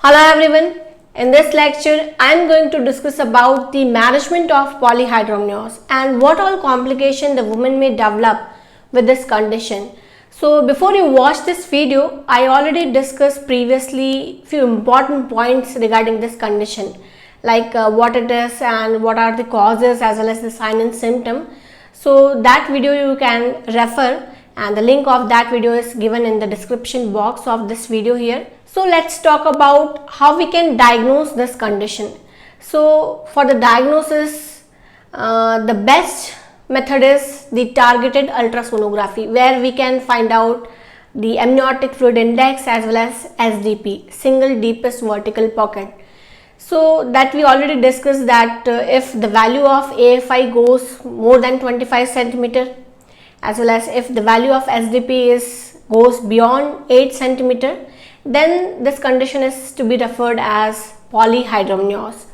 Hello everyone. In this lecture, I am going to discuss about the management of polyhydramnios and what all complication the woman may develop with this condition. So before you watch this video, I already discussed previously few important points regarding this condition, like what it is and what are the causes as well as the sign and symptom. So that video you can refer, and the link of that video is given in the description box of this video here. So let's talk about how we can diagnose this condition. So for the diagnosis, the best method is the targeted ultrasonography, where we can find out the amniotic fluid index as well as SDP, single deepest vertical pocket. So that we already discussed that if the value of AFI goes more than 25 centimeter, as well as if the value of SDP goes beyond 8 centimeter, then this condition is to be referred as polyhydramnios.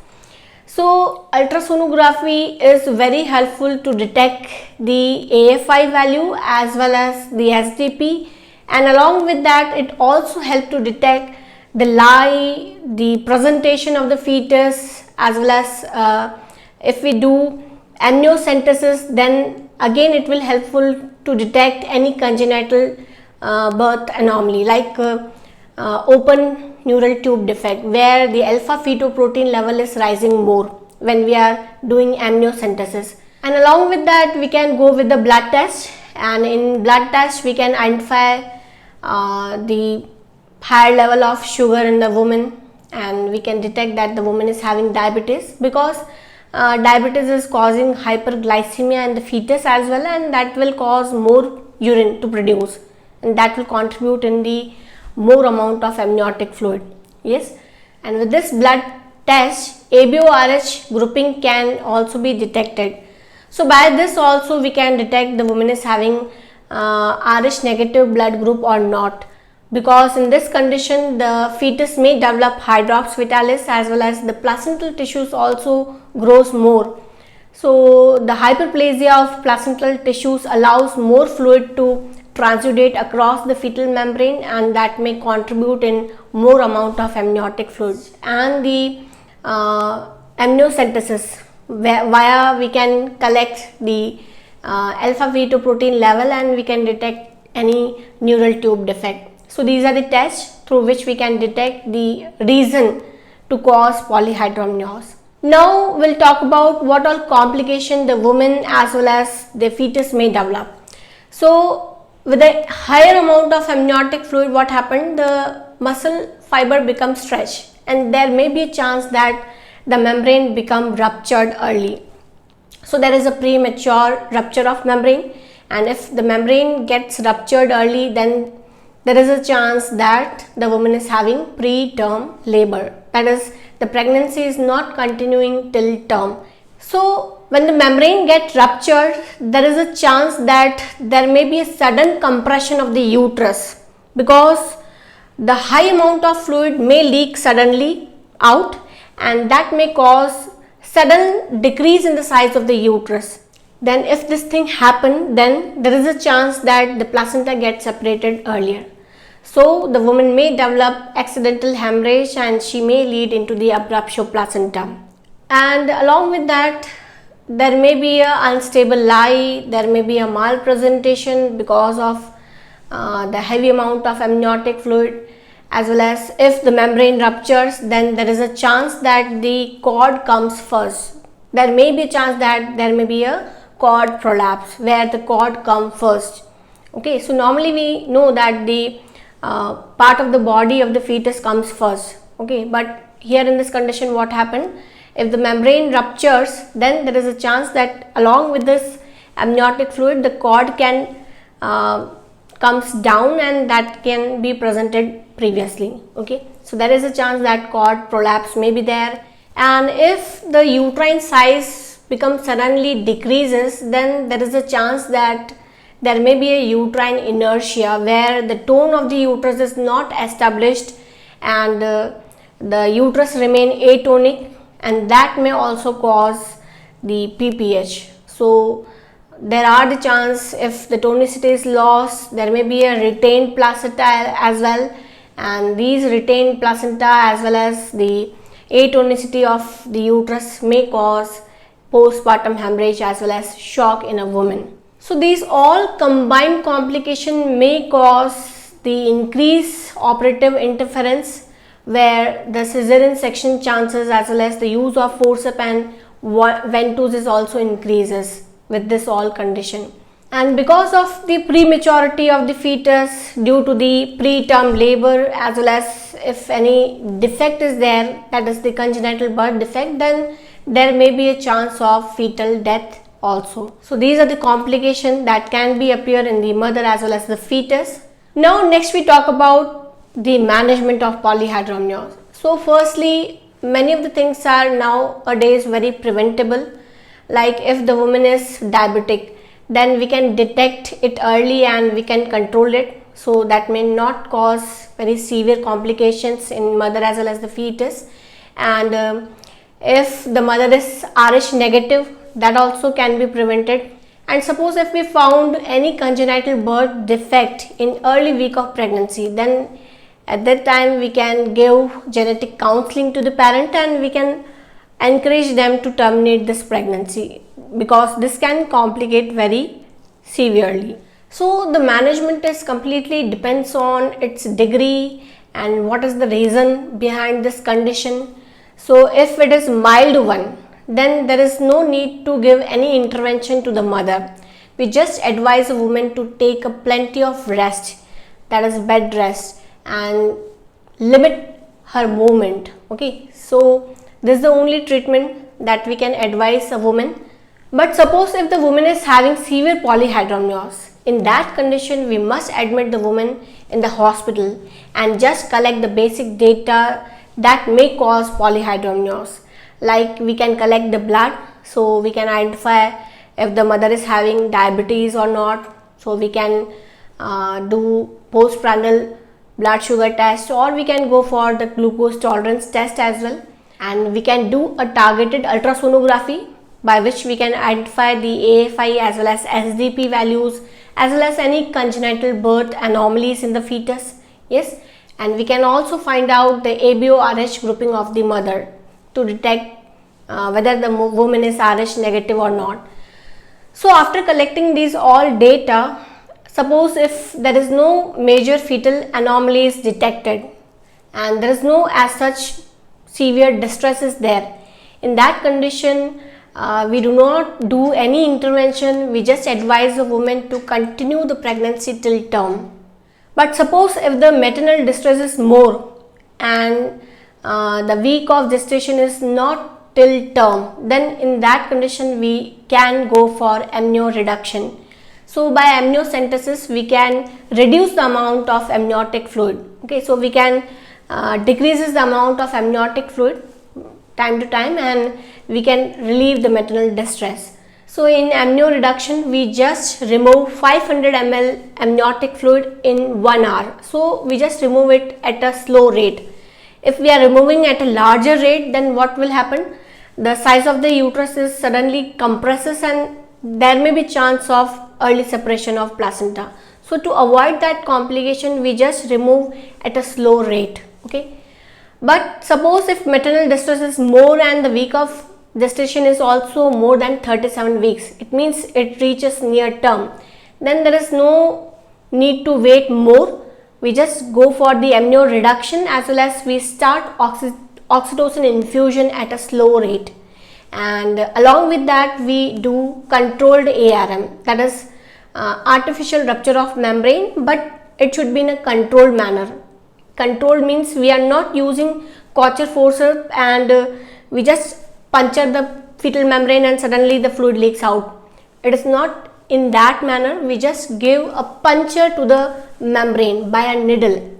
So ultrasonography is very helpful to detect the AFI value as well as the SDP, and along with that it also helps to detect the lie, the presentation of the fetus, as well as if we do amniocentesis, then again it will helpful to detect any congenital birth anomaly like open neural tube defect, where the alpha fetoprotein level is rising more when we are doing amniocentesis. And along with that we can go with the blood test, and in blood test we can identify the higher level of sugar in the woman, and we can detect that the woman is having diabetes, because diabetes is causing hyperglycemia in the fetus as well, and that will cause more urine to produce, and that will contribute in the more amount of amniotic fluid. Yes, and with this blood test ABO-RH grouping can also be detected. So by this also we can detect the woman is having RH negative blood group or not, because in this condition the fetus may develop hydrops vitalis as well as the placental tissues also grows more. So the hyperplasia of placental tissues allows more fluid to transudate across the fetal membrane, and that may contribute in more amount of amniotic fluid. And the amniocentesis, via we can collect the alpha fetoprotein level and we can detect any neural tube defect. So these are the tests through which we can detect the reason to cause polyhydramnios. Now we'll talk about what all complication the woman as well as the fetus may develop. So with a higher amount of amniotic fluid, what happened, the muscle fiber becomes stretched, and there may be a chance that the membrane become ruptured early. So there is a premature rupture of membrane, and if the membrane gets ruptured early, then there is a chance that the woman is having preterm labor, that is the pregnancy is not continuing till term. So when the membrane gets ruptured, there is a chance that there may be a sudden compression of the uterus, because the high amount of fluid may leak suddenly out, and that may cause sudden decrease in the size of the uterus. Then if this thing happen, then there is a chance that the placenta gets separated earlier. So the woman may develop accidental hemorrhage and she may lead into the abruptio placenta. And along with that, there may be a unstable lie, there may be a malpresentation because of the heavy amount of amniotic fluid, as well as if the membrane ruptures, then there is a chance that the cord comes first. There may be a chance that there may be a cord prolapse where the cord comes first. Okay, so normally we know that the part of the body of the fetus comes first. Okay, but here in this condition what happened, if the membrane ruptures, then there is a chance that along with this amniotic fluid the cord can comes down, and that can be presented previously. Okay, so there is a chance that cord prolapse may be there. And if the uterine size becomes suddenly decreases, then there is a chance that there may be a uterine inertia where the tone of the uterus is not established, and the uterus remain atonic, and that may also cause the PPH. So there are the chance, if the tonicity is lost, there may be a retained placenta as well, and these retained placenta as well as the atonicity of the uterus may cause postpartum hemorrhage as well as shock in a woman. So these all combined complication may cause the increased operative interference, where the cesarean section chances as well as the use of forceps and ventouse is also increases with this all condition. And because of the prematurity of the fetus due to the preterm labor as well as if any defect is there, that is the congenital birth defect, then there may be a chance of fetal death also. So these are the complications that can be appear in the mother as well as the fetus. Now next we talk about the management of polyhydramnios. So firstly, many of the things are nowadays very preventable. Like if the woman is diabetic, then we can detect it early and we can control it, so that may not cause very severe complications in mother as well as the fetus. And if the mother is Rh negative, that also can be prevented. And suppose if we found any congenital birth defect in early week of pregnancy, then at that time we can give genetic counseling to the parent and we can encourage them to terminate this pregnancy, because this can complicate very severely. So the management is completely depends on its degree and what is the reason behind this condition. So if it is mild one, then there is no need to give any intervention to the mother. We just advise a woman to take a plenty of rest, that is bed rest, and limit her movement. Okay, so this is the only treatment that we can advise a woman. But suppose if the woman is having severe polyhydramnios, in that condition we must admit the woman in the hospital and just collect the basic data that may cause polyhydramnios. Like we can collect the blood, so we can identify if the mother is having diabetes or not. So we can do postprandial blood sugar test, or we can go for the glucose tolerance test as well. And we can do a targeted ultrasonography by which we can identify the AFI as well as SDP values as well as any congenital birth anomalies in the fetus. Yes, and we can also find out the ABO-RH grouping of the mother to detect whether the woman is Rh negative or not. So after collecting these all data, suppose if there is no major fetal anomalies detected and there is no as such severe distress is there, in that condition we do not do any intervention. We just advise the woman to continue the pregnancy till term. But suppose if the maternal distress is more and the week of gestation is not till term, then in that condition we can go for amnio reduction. So by amniocentesis we can reduce the amount of amniotic fluid. Okay, so we can decreases the amount of amniotic fluid time to time and we can relieve the maternal distress. So in amnio reduction we just remove 500 ml amniotic fluid in 1 hour. So we just remove it at a slow rate. If we are removing at a larger rate, then what will happen? The size of the uterus is suddenly compresses and there may be chance of early separation of placenta. So to avoid that complication we just remove at a slow rate. Okay. But suppose if maternal distress is more and the week of gestation is also more than 37 weeks, it means it reaches near term, then there is no need to wait more. We just go for the amnio reduction as well as we start oxytocin infusion at a slow rate, and along with that we do controlled ARM, that is artificial rupture of membrane, but it should be in a controlled manner. Controlled means we are not using Kocher forceps and we just puncture the fetal membrane and suddenly the fluid leaks out. It is not in that manner. We just give a puncture to the membrane by a needle.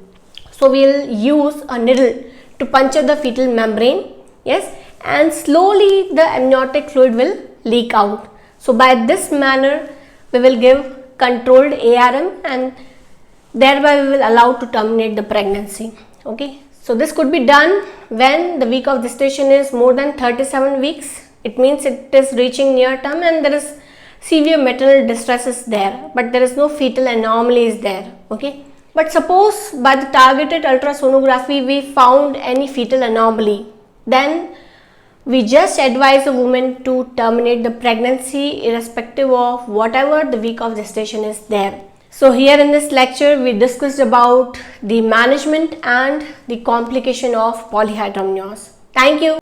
So we will use a needle to puncture the fetal membrane, yes, and slowly the amniotic fluid will leak out. So by this manner we will give controlled ARM and thereby we will allow to terminate the pregnancy. Okay, so this could be done when the week of gestation is more than 37 weeks. It means it is reaching near term and there is severe maternal distress is there, but there is no fetal anomaly is there. Okay, But suppose by the targeted ultrasonography we found any fetal anomaly, then we just advise a woman to terminate the pregnancy irrespective of whatever the week of gestation is there. So here in this lecture we discussed about the management and the complication of polyhydramnios. Thank you.